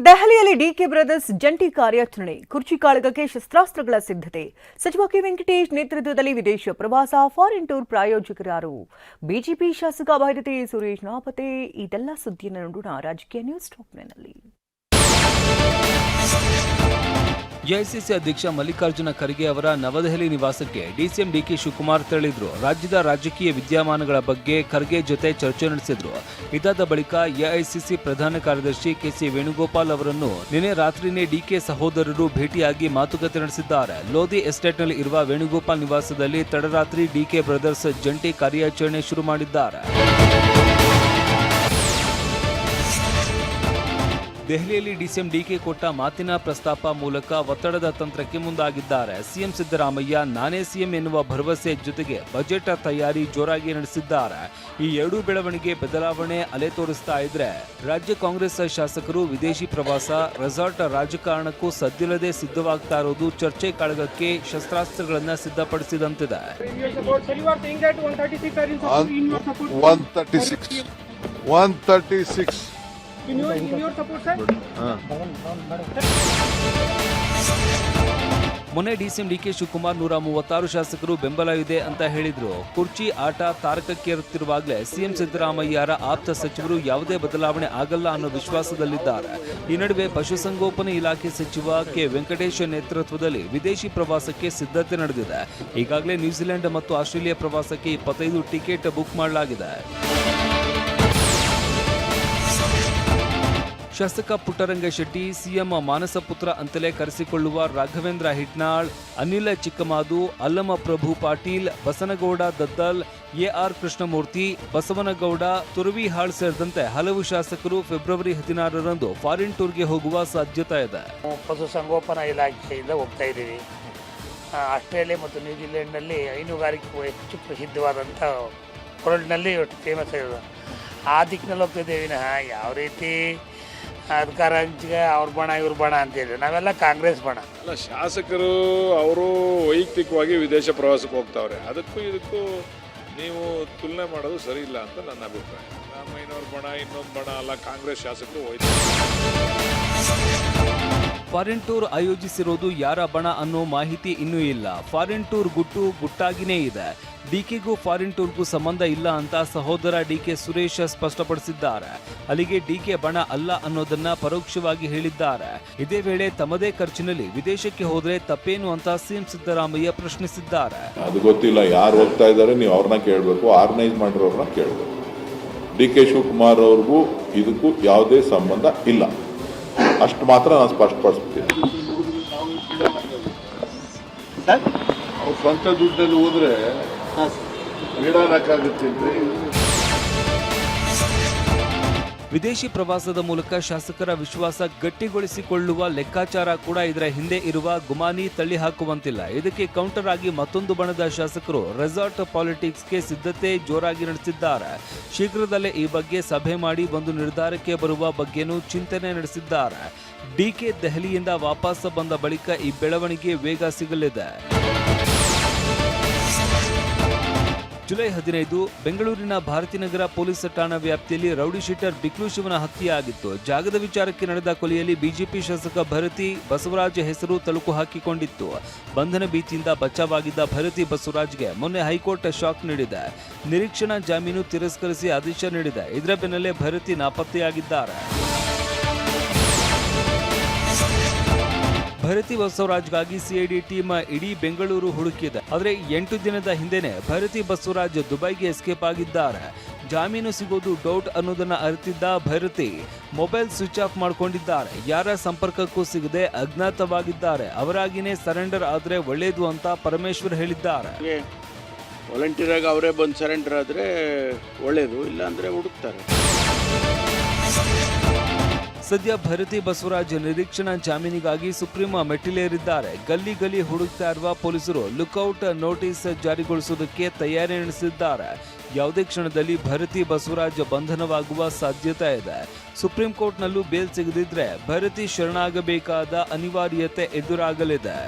ದೆಹಲಿಯಲ್ಲಿ DK brothers ಜಂಟಿ ಕಾರ್ಯಾಚರಣೆ, ಕುರ್ಚಿ ಕಾಳಗಕ್ಕೆ ಶಸ್ತ್ರಾಸ್ತ್ರಗಳ ಸಿದ್ಧತೆ. ಸಚಿವ ಕೆ ವೆಂಕಟೇಶ್ ನೇತೃತ್ವದಲ್ಲಿ ವಿದೇಶ ಪ್ರವಾಸ, ಫಾರಿನ್ ಟೂರ್ ಪ್ರಾಯೋಜಕರಾರು ಬಿಜೆಪಿ ಶಾಸಕ ಭೈರತಿ ಸುರೇಶ್ ನಾಪತ್ತೆ. ಇದೆಲ್ಲ ಸುದ್ದಿಯನ್ನು ನೋಡೋಣ ರಾಜಕೀಯ ನ್ಯೂಸ್ ಟಾಪ್ನಲ್ಲಿ. ಎಐಸಿಸಿ ಅಧ್ಯಕ್ಷ ಮಲ್ಲಿಕಾರ್ಜುನ ಖರ್ಗೆ ಅವರ ನವದೆಹಲಿ ನಿವಾಸಕ್ಕೆ ಡಿಸಿಎಂ ಡಿಕೆ ಶಿವಕುಮಾರ್ ತೆರಳಿದ್ರು. ರಾಜ್ಯದ ರಾಜಕೀಯ ವಿದ್ಯಮಾನಗಳ ಬಗ್ಗೆ ಖರ್ಗೆ ಜೊತೆ ಚರ್ಚೆ ನಡೆಸಿದ್ರು. ಇದಾದ ಬಳಿಕ ಎಐಸಿಸಿ ಪ್ರಧಾನ ಕಾರ್ಯದರ್ಶಿ ಕೆಸಿ ವೇಣುಗೋಪಾಲ್ ಅವರನ್ನು ನಿನ್ನೆ ರಾತ್ರಿನೇ ಡಿಕೆ ಸಹೋದರರು ಭೇಟಿಯಾಗಿ ಮಾತುಕತೆ ನಡೆಸಿದ್ದಾರೆ. ಲೋಧಿ ಎಸ್ಟೇಟ್ನಲ್ಲಿ ಇರುವ ವೇಣುಗೋಪಾಲ್ ನಿವಾಸದಲ್ಲಿ ತಡರಾತ್ರಿ ಡಿಕೆ ಬ್ರದರ್ಸ್ ಜಂಟಿ ಕಾರ್ಯಾಚರಣೆ ಶುರು ಮಾಡಿದ್ದಾರೆ. ದೆಹಲಿಯಲ್ಲಿ ಡಿಸಿಎಂ ಡಿಕೆ ಕೊಟ್ಟ ಮಾತಿನ ಪ್ರಸ್ತಾಪ ಮೂಲಕ ಒತ್ತಡದ ತಂತ್ರಕ್ಕೆ ಮುಂದಾಗಿದ್ದಾರೆ. ಸಿಎಂ ಸಿದ್ದರಾಮಯ್ಯ ನಾನೇ ಸಿಎಂ ಎನ್ನುವ ಭರವಸೆ ಜೊತೆಗೆ ಬಜೆಟ್ ತಯಾರಿ ಜೋರಾಗಿ ನಡೆಸಿದ್ದಾರೆ. ಈ ಎರಡೂ ಬೆಳವಣಿಗೆ ಬದಲಾವಣೆ ಅಲೆ ತೋರಿಸ್ತಾ ಇದ್ರೆ ರಾಜ್ಯ ಕಾಂಗ್ರೆಸ್ ಶಾಸಕರು ವಿದೇಶಿ ಪ್ರವಾಸ, ರೆಸಾರ್ಟ್ ರಾಜಕಾರಣಕ್ಕೂ ಸದ್ದಿಲ್ಲದೆ ಸಿದ್ಧವಾಗ್ತಾ ಇರೋದು ಚರ್ಚೆ ಕಾಳಗಕ್ಕೆ ಶಸ್ತ್ರಾಸ್ತ್ರಗಳನ್ನ ಸಿದ್ಧಪಡಿಸಿದಂತಿದೆ. In your support, sir? ಮೊನ್ನೆ ಡಿಸಿಎಂ ಡಿಕೆ ಶಿವಕುಮಾರ್ 136 ಶಾಸಕರು ಬೆಂಬಲ ಇದೆ ಅಂತ ಹೇಳಿದ್ರು. ಕುರ್ಚಿ ಆಟ ತಾರಕಕ್ಕೇರುತ್ತಿರುವಾಗಲೇ ಸಿಎಂ ಸಿದ್ದರಾಮಯ್ಯರ ಆಪ್ತ ಸಚಿವರು ಯಾವುದೇ ಬದಲಾವಣೆ ಆಗಲ್ಲ ಅನ್ನೋ ವಿಶ್ವಾಸದಲ್ಲಿದ್ದಾರೆ. ಈ ನಡುವೆ ಪಶುಸಂಗೋಪನೆ ಇಲಾಖೆ ಸಚಿವ ಕೆ ವೆಂಕಟೇಶ್ ನೇತೃತ್ವದಲ್ಲಿ ವಿದೇಶಿ ಪ್ರವಾಸಕ್ಕೆ ಸಿದ್ಧತೆ ನಡೆದಿದೆ. ಈಗಾಗಲೇ ನ್ಯೂಜಿಲೆಂಡ್ ಮತ್ತು ಆಸ್ಟ್ರೇಲಿಯಾ ಪ್ರವಾಸಕ್ಕೆ 25 ಟಿಕೆಟ್ ಬುಕ್ ಮಾಡಲಾಗಿದೆ. ಶಾಸಕ ಪುಟ್ಟರಂಗ ಶೆಟ್ಟಿ, ಸಿಎಂ ಮಾನಸ ಪುತ್ರ ಅಂತಲೇ ಕರೆಸಿಕೊಳ್ಳುವ ರಾಘವೇಂದ್ರ ಹಿಟ್ನಾಳ್, ಅನಿಲ್ ಚಿಕ್ಕಮಾದು, ಅಲ್ಲಮ ಪ್ರಭು ಪಾಟೀಲ್, ಬಸನಗೌಡ ದದ್ದಲ್, ಎಆರ್ ಕೃಷ್ಣಮೂರ್ತಿ, ಬಸವನಗೌಡ, ತುರವಿಹಾಳ್ ಸೇರಿದಂತೆ ಹಲವು ಶಾಸಕರು ಫೆಬ್ರವರಿ 16ರಂದು ಫಾರಿನ್ ಟೂರ್ಗೆ ಹೋಗುವ ಸಾಧ್ಯತೆ ಇದೆ. ಪಶುಸಂಗೋಪನಾ ಇಲಾಖೆಯಿಂದ ಹೋಗ್ತಾ ಇದ್ದೀವಿ. ಆಸ್ಟ್ರೇಲಿಯಾ ಮತ್ತು ನ್ಯೂಜಿಲೆಂಡ್ನಲ್ಲಿ ಹೈನುಗಾರಿಕೆ ಹೆಚ್ಚು ಪ್ರಸಿದ್ಧವಾದಂಥ ವರ್ಲ್ಡ್ನಲ್ಲಿ ಫೇಮಸ್ ಇದೆ. ಆ ದಿಕ್ಕಿನಲ್ಲಿ ಹೋಗ್ತಾ ಇದ್ದೀವಿ ವಿನಃ ಯಾವ ರೀತಿ ಅಧಿಕಾರ ಹಂಚಿಗೆ ಅವ್ರ ಬಣ ಇವ್ರ ಬಣ ಅಂತೇಳಿ ನಾವೆಲ್ಲ ಕಾಂಗ್ರೆಸ್ ಬಣ ಅಲ್ಲ. ಶಾಸಕರು ಅವರು ವೈಯಕ್ತಿಕವಾಗಿ ವಿದೇಶ ಪ್ರವಾಸಕ್ಕೆ ಹೋಗ್ತಾವ್ರೆ. ಅದಕ್ಕೂ ಇದಕ್ಕೂ ನೀವು ತುಲನೆ ಮಾಡೋದು ಸರಿ ಇಲ್ಲ ಅಂತ ನನ್ನ ಅಭಿಪ್ರಾಯ. ರಾಮಯ್ಯನವ್ರ ಬಣ ಇನ್ನೊಂದು ಬಣ ಅಲ್ಲ, ಕಾಂಗ್ರೆಸ್ ಶಾಸಕರು ಹೋಯ್ತಾರೆ. ಫಾರಿನ್ ಟೂರ್ ಆಯೋಜಿಸಿರೋದು ಯಾರ ಬಣ ಅನ್ನೋ ಮಾಹಿತಿ ಇನ್ನೂ ಇಲ್ಲ. ಫಾರಿನ್ ಟೂರ್ ಗುಟ್ಟಾಗಿನೇ ಇದೆ. ಡಿಕೆಗೂ ಫಾರಿನ್ ಟೂರ್ಗೂ ಸಂಬಂಧ ಇಲ್ಲ ಅಂತ ಸಹೋದರ ಡಿಕೆ ಸುರೇಶ್ ಸ್ಪಷ್ಟಪಡಿಸಿದ್ದಾರೆ. ಅಲ್ಲಿಗೆ ಡಿಕೆ ಬಣ ಅಲ್ಲ ಅನ್ನೋದನ್ನ ಪರೋಕ್ಷವಾಗಿ ಹೇಳಿದ್ದಾರೆ. ಇದೇ ವೇಳೆ ತಮ್ಮದೇ ಖರ್ಚಿನಲ್ಲಿ ವಿದೇಶಕ್ಕೆ ಹೋದ್ರೆ ತಪ್ಪೇನು ಅಂತ ಸಿಎಂ ಸಿದ್ದರಾಮಯ್ಯ ಪ್ರಶ್ನಿಸಿದ್ದಾರೆ. ಅದು ಗೊತ್ತಿಲ್ಲ, ಯಾರು ಹೋಗ್ತಾ ಇದ್ದಾರೆ ನೀವು ಅವ್ರನ್ನ ಕೇಳಬೇಕು, ಆರ್ಗನೈಸ್ ಮಾಡಿರೋರನ್ನ ಕೇಳಬೇಕು. ಡಿಕೆ ಶಿವಕುಮಾರ್ ಅವ್ರಿಗೂ ಇದಕ್ಕೂ ಯಾವುದೇ ಸಂಬಂಧ ಇಲ್ಲ, ಅಷ್ಟು ಮಾತ್ರ ನಾನು ಸ್ಪಷ್ಟಪಡಿಸ್ತೀನಿ. ಅವ್ರ ಸ್ವಂತ ದುಡ್ಡಲ್ಲಿ ಹೋದ್ರೆ ನೀಡೋಕ್ಕಾಗುತ್ತೆ. ವಿದೇಶಿ ಪ್ರವಾಸದ ಮೂಲಕ ಶಾಸಕರ ವಿಶ್ವಾಸ ಗಟ್ಟಿಗೊಳಿಸಿಕೊಳ್ಳುವ ಲೆಕ್ಕಾಚಾರ ಕೂಡ ಇದರ ಹಿಂದೆ ಇರುವ ಗುಮಾನಿ ತಳ್ಳಿ ಹಾಕುವಂತಿಲ್ಲ. ಇದಕ್ಕೆ ಕೌಂಟರ್ ಆಗಿ ಮತ್ತೊಂದು ಬಣದ ಶಾಸಕರು ರೆಸಾರ್ಟ್ ಪಾಲಿಟಿಕ್ಸ್ಗೆ ಸಿದ್ಧತೆ ಜೋರಾಗಿ ನಡೆಸಿದ್ದಾರೆ. ಶೀಘ್ರದಲ್ಲೇ ಈ ಬಗ್ಗೆ ಸಭೆ ಮಾಡಿ ಒಂದು ನಿರ್ಧಾರಕ್ಕೆ ಬರುವ ಬಗ್ಗೆನೂ ಚಿಂತನೆ ನಡೆಸಿದ್ದಾರೆ. ಡಿಕೆ ದೆಹಲಿಯಿಂದ ವಾಪಸ್ ಬಂದ ಬಳಿಕ ಈ ಬೆಳವಣಿಗೆ ವೇಗ ಸಿಗಲಿದೆ. ಜುಲೈ 15 ಬೆಂಗಳೂರಿನ ಭಾರತೀನಗರ ಪೊಲೀಸ್ ಠಾಣಾ ವ್ಯಾಪ್ತಿಯಲ್ಲಿ ರೌಡಿ ಶೀಟರ್ ಬಿಕ್ಲು ಶಿವನ ಹತ್ಯೆಯಾಗಿತ್ತು. ಜಾಗದ ವಿಚಾರಕ್ಕೆ ನಡೆದ ಕೊಲೆಯಲ್ಲಿ ಬಿಜೆಪಿ ಶಾಸಕ ಭರತಿ ಬಸವರಾಜ್ ಹೆಸರು ತಳುಕು ಹಾಕಿಕೊಂಡಿತ್ತು. ಬಂಧನ ಭೀತಿಯಿಂದ ಬಚಾವಾಗಿದ್ದ ಭರತಿ ಬಸವರಾಜ್ಗೆ ಮೊನ್ನೆ ಹೈಕೋರ್ಟ್ ಶಾಕ್ ನೀಡಿದೆ. ನಿರೀಕ್ಷಣಾ ಜಾಮೀನು ತಿರಸ್ಕರಿಸಿ ಆದೇಶ ನೀಡಿದೆ. ಇದರ ಬೆನ್ನಲ್ಲೇ ಭರತಿ ನಾಪತ್ತೆಯಾಗಿದ್ದಾರೆ. ಭರತಿ ಬಸವರಾಜ್ಗಾಗಿ ಸಿಐಡಿ ಟೀಮ್ ಇಡೀ ಬೆಂಗಳೂರು ಹುಡುಕಿದೆ. ಆದರೆ 8 ದಿನದ ಹಿಂದೆನೆ ಭರತಿ ಬಸವರಾಜ್ ದುಬೈಗೆ ಎಸ್ಕೇಪ್ ಆಗಿದ್ದಾರೆ. ಜಾಮೀನು ಸಿಗೋದು ಡೌಟ್ ಅನ್ನೋದನ್ನ ಅರಿತಿದ್ದ ಭರತಿ ಮೊಬೈಲ್ ಸ್ವಿಚ್ ಆಫ್ ಮಾಡ್ಕೊಂಡಿದ್ದಾರೆ. ಯಾರ ಸಂಪರ್ಕಕ್ಕೂ ಸಿಗದೆ ಅಜ್ಞಾತವಾಗಿದ್ದಾರೆ. ಅವರಾಗಿನೇ ಸರೆಂಡರ್ ಆದ್ರೆ ಒಳ್ಳೇದು ಅಂತ ಪರಮೇಶ್ವರ್ ಹೇಳಿದ್ದಾರೆ. ವಾಲಂಟಿಯರ್ ಆಗಿ ಅವರೇ ಬಂದು ಸರೆಂಡರ್ ಆದ್ರೆ ಒಳ್ಳೇದು, ಇಲ್ಲ ಅಂದ್ರೆ ಹುಡುಕ್ತಾರೆ. ಸದ್ಯ ಭರತಿ ಬಸವರಾಜ್ ನಿರೀಕ್ಷಣಾ ಜಾಮೀನಿಗಾಗಿ ಸುಪ್ರೀಂ ಮೆಟ್ಟಿಲೇರಿದ್ದಾರೆ. ಗಲ್ಲಿ ಗಲ್ಲಿ ಹುಡುಕ್ತಾ ಇರುವ ಪೊಲೀಸರು ಲುಕ್ಔಟ್ ನೋಟಿಸ್ ಜಾರಿಗೊಳಿಸುವುದಕ್ಕೆ ತಯಾರಿ ನಡೆಸಿದ್ದಾರೆ. ಯಾವುದೇ ಕ್ಷಣದಲ್ಲಿ ಭರತಿ ಬಸವರಾಜ್ ಬಂಧನವಾಗುವ ಸಾಧ್ಯತೆ ಇದೆ. ಸುಪ್ರೀಂ ಕೋರ್ಟ್ನಲ್ಲೂ ಬೇಲ್ ಸಿಗದಿದ್ರೆ ಭರತಿ ಶರಣಾಗಬೇಕಾದ ಅನಿವಾರ್ಯತೆ ಎದುರಾಗಲಿದೆ.